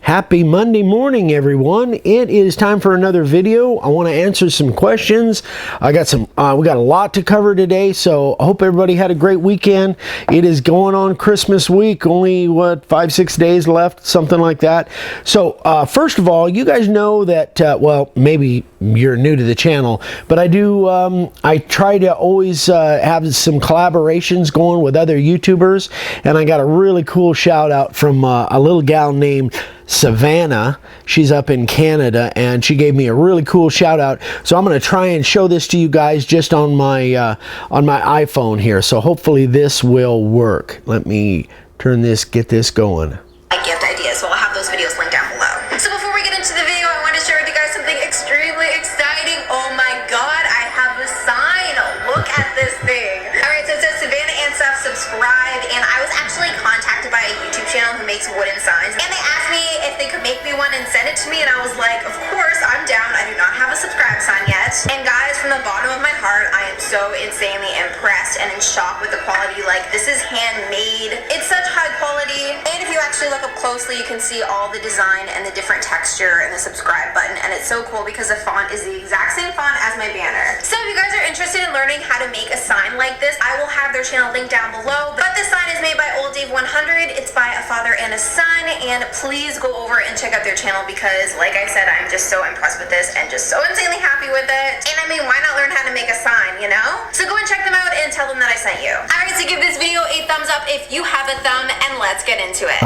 Happy Monday morning, everyone. It is time for another video. I want to answer some questions. we got a lot to cover today, so I hope everybody had a great weekend. It is going on Christmas week. Only, what, 5-6 days left, something like that. So, first of all, you guys know that, well, maybe you're new to the channel, but I try to always have some collaborations going with other YouTubers, and I got a really cool shout out from a little gal named Savannah. She's up in Canada, and she gave me a really cool shout out. So I'm going to try and show this to you guys just on my iPhone here. So hopefully this will work. Let me get this going. Gift ideas, so I'll have those videos linked down below. So before we get into the video, I want to share with you guys something extremely exciting. Oh my god, I have a sign. Look at this thing. Alright, so it says Savannah and stuff, subscribe, and I was actually contacted by a YouTube channel who makes wooden signs, and they asked me if they could make me one and send it to me, and I was like, of course, I'm down. I do not have a subscribe sign yet. And guys, from the bottom of my heart, I am so insanely impressed and in shock with the quality. Like, this is handmade. It's such high quality, and if you actually look up closely, you can see all the design and the different texture and the subscribe button, and it's so cool because the font is the exact same font as my banner. So if you guys are interested in learning how to make a sign like this, I will have their channel linked down below. But this sign is made by Old Dave 100. It's by a father and a son, and please go over and check out their channel because, like I said, I'm just so impressed with this and just so insanely happy with it. And I mean, why not learn how to make a sign, you know? So go and check them out and tell them that I sent you. Alright, so give this video a thumbs up if you have a thumb, and let's get into it.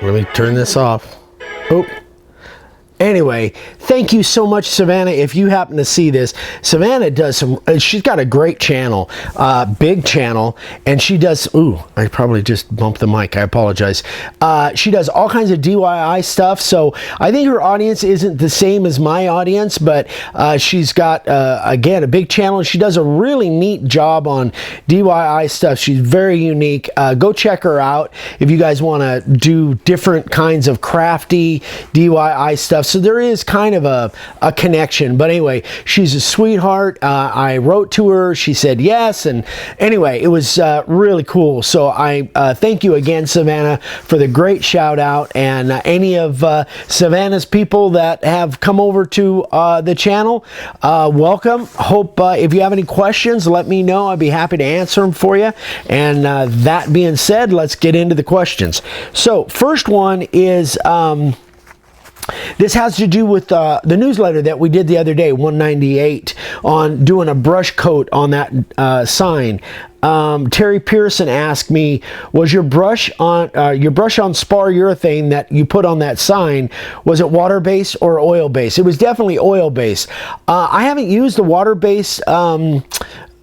Let me turn this off. Oh. Anyway, thank you so much, Savannah. If you happen to see this, Savannah does she's got a great channel, big channel, and she does, I probably just bumped the mic, I apologize. She does all kinds of DIY stuff, so I think her audience isn't the same as my audience, but she's got, again, a big channel, and she does a really neat job on DIY stuff. She's very unique. Go check her out if you guys want to do different kinds of crafty DIY stuff. So there is kind of a connection, but anyway, she's a sweetheart. I wrote to her, she said yes, and anyway, it was really cool. So I thank you again, Savannah, for the great shout out, and any of Savannah's people that have come over to the channel, welcome. Hope if you have any questions, let me know. I'd be happy to answer them for you. And that being said, let's get into the questions. So first one is this has to do with the newsletter that we did the other day, 198, on doing a brush coat on that sign. Terry Pearson asked me, was your brush on spar urethane that you put on that sign, was it water-based or oil-based? It was definitely oil-based. I haven't used the water-based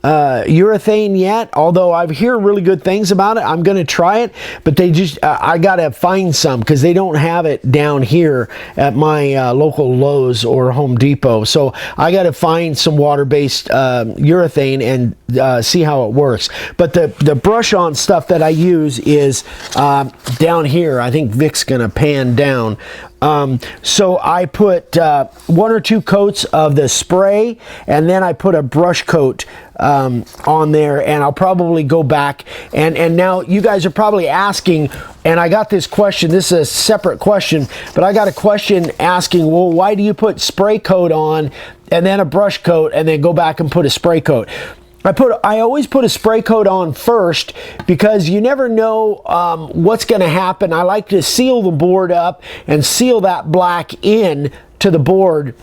urethane yet, although I hear really good things about it. I'm going to try it, but they just I gotta find some because they don't have it down here at my local Lowe's or Home Depot, so I gotta find some water-based urethane and see how it works. But the brush on stuff that I use is down here. I think Vic's gonna pan down. So I put 1 or 2 coats of the spray, and then I put a brush coat on there, and I'll probably go back and now you guys are probably asking, and I got this question, this is a separate question, but I got a question asking, well, why do you put spray coat on and then a brush coat and then go back and put a spray coat? I always put a spray coat on first because you never know what's going to happen. I like to seal the board up and seal that black in to the board.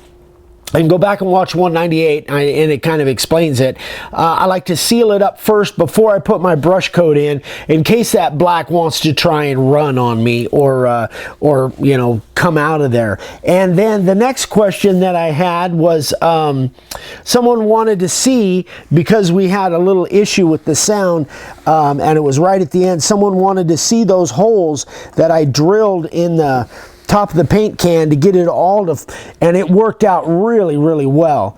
And go back and watch 198, and it kind of explains it. I like to seal it up first before I put my brush coat in case that black wants to try and run on me or you know, come out of there. And then the next question that I had was someone wanted to see, because we had a little issue with the sound, and it was right at the end, someone wanted to see those holes that I drilled in the top of the paint can to get it all to, and it worked out really, really well.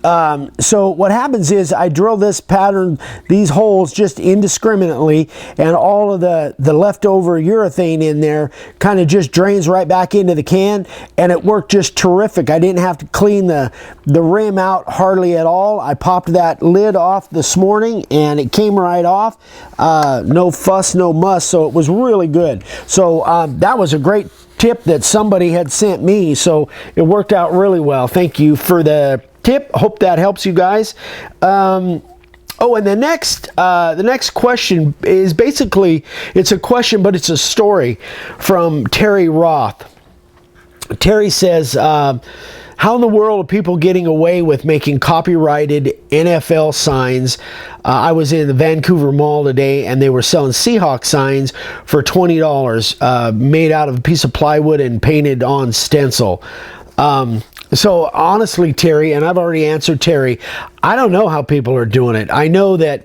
So what happens is I drill this pattern, these holes just indiscriminately, and all of the leftover urethane in there kind of just drains right back into the can, and it worked just terrific. I didn't have to clean the rim out hardly at all. I popped that lid off this morning and it came right off. No fuss, no muss, so it was really good. So that was a great tip that somebody had sent me, so it worked out really well. Thank you for the tip. Hope that helps you guys. Oh, and the next question is basically, it's a question, but it's a story from Terry Roth. Terry says, how in the world are people getting away with making copyrighted NFL signs? I was in the Vancouver Mall today, and they were selling Seahawks signs for $20, made out of a piece of plywood and painted on stencil. So honestly, Terry, and I've already answered Terry, I don't know how people are doing it. I know that,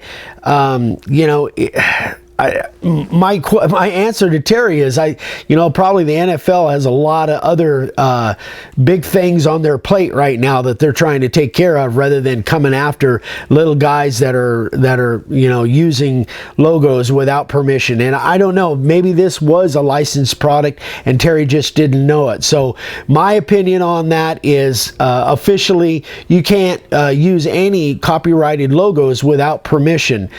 my answer to Terry is probably the NFL has a lot of other big things on their plate right now that they're trying to take care of, rather than coming after little guys that are using logos without permission. And I don't know, maybe this was a licensed product and Terry just didn't know it. So my opinion on that is officially you can't use any copyrighted logos without permission.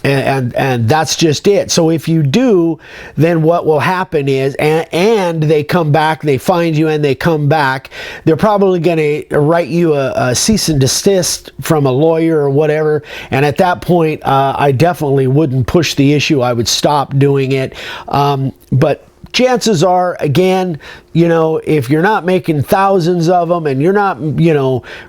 And that's just it. So if you do, then what will happen is, and they come back, they find you and they come back, they're probably going to write you a cease and desist from a lawyer or whatever. And at that point, I definitely wouldn't push the issue. I would stop doing it. But chances are, again, if you're not making thousands of them and you're not,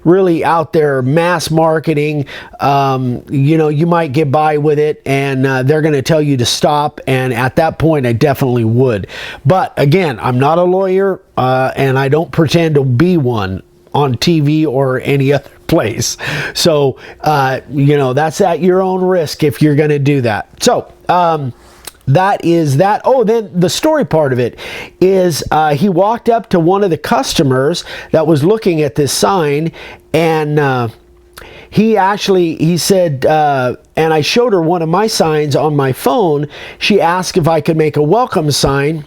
really out there mass marketing, you might get by with it, and they're going to tell you to stop. And at that point, I definitely would. But again, I'm not a lawyer, and I don't pretend to be one on TV or any other place. So, that's at your own risk if you're going to do that. So, that is that. Oh, then the story part of it is he walked up to one of the customers that was looking at this sign, and he said, and I showed her one of my signs on my phone. She asked if I could make a welcome sign,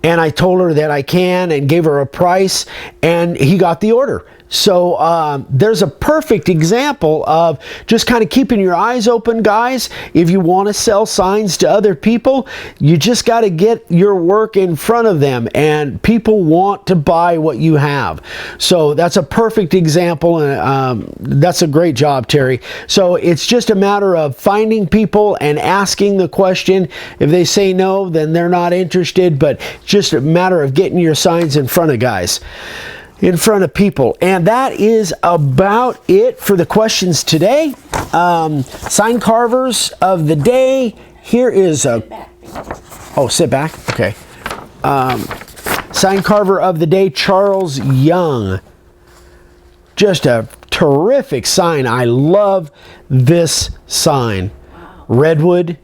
and I told her that I can and gave her a price, and he got the order. So there's a perfect example of just kind of keeping your eyes open, guys. If you want to sell signs to other people, you just got to get your work in front of them, and people want to buy what you have. So that's a perfect example, and that's a great job, Terry. So it's just a matter of finding people and asking the question. If they say no, then they're not interested, but just a matter of getting your signs in front of guys, in front of people. And that is about it for the questions today. Sign carvers of the day. Here is sit back. Okay. Sign carver of the day, Charles Young. Just a terrific sign. I love this sign. Redwood.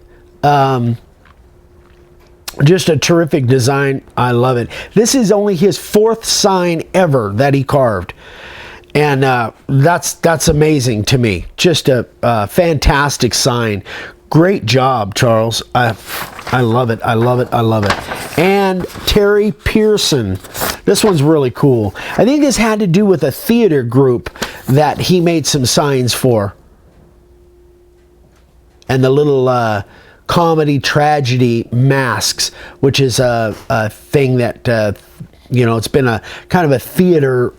Just a terrific design. I love it. This is only his 4th sign ever that he carved. And that's amazing to me. Just a fantastic sign. Great job, Charles. I love it. I love it. I love it. And Terry Pearson. This one's really cool. I think this had to do with a theater group that he made some signs for. And the little comedy tragedy masks, which is a thing that it's been a kind of a theater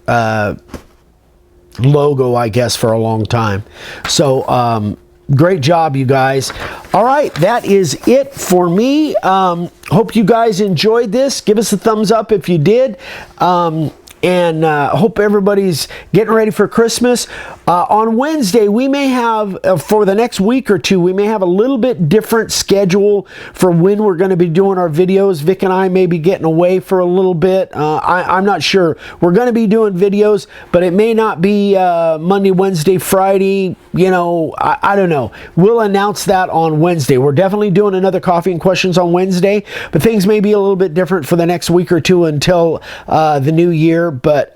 logo, I guess, for a long time. So great job, you guys. All right, that is it for me. Hope you guys enjoyed this. Give us a thumbs up if you did. And hope everybody's getting ready for Christmas. On Wednesday, we may have, for the next week or two, we may have a little bit different schedule for when we're going to be doing our videos. Vic and I may be getting away for a little bit. I'm not sure. We're going to be doing videos, but it may not be Monday, Wednesday, Friday. I don't know. We'll announce that on Wednesday. We're definitely doing another Coffee and Questions on Wednesday, but things may be a little bit different for the next week or two until the new year. But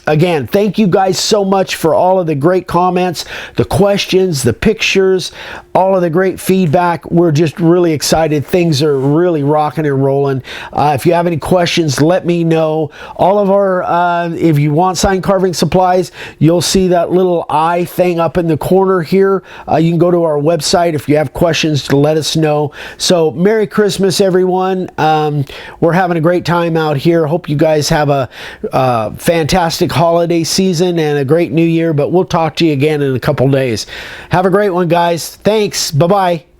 again, thank you guys so much for all of the great comments, the questions, the pictures, all of the great feedback. We're just really excited. Things are really rocking and rolling. If you have any questions, let me know. All of our, if you want sign carving supplies, you'll see that little eye thing up in the corner here. You can go to our website if you have questions to let us know. So Merry Christmas, everyone. We're having a great time out here. Hope you guys have a fantastic holiday season and a great new year, but we'll talk to you again in a couple days. Have a great one, guys. Thanks. Bye-bye.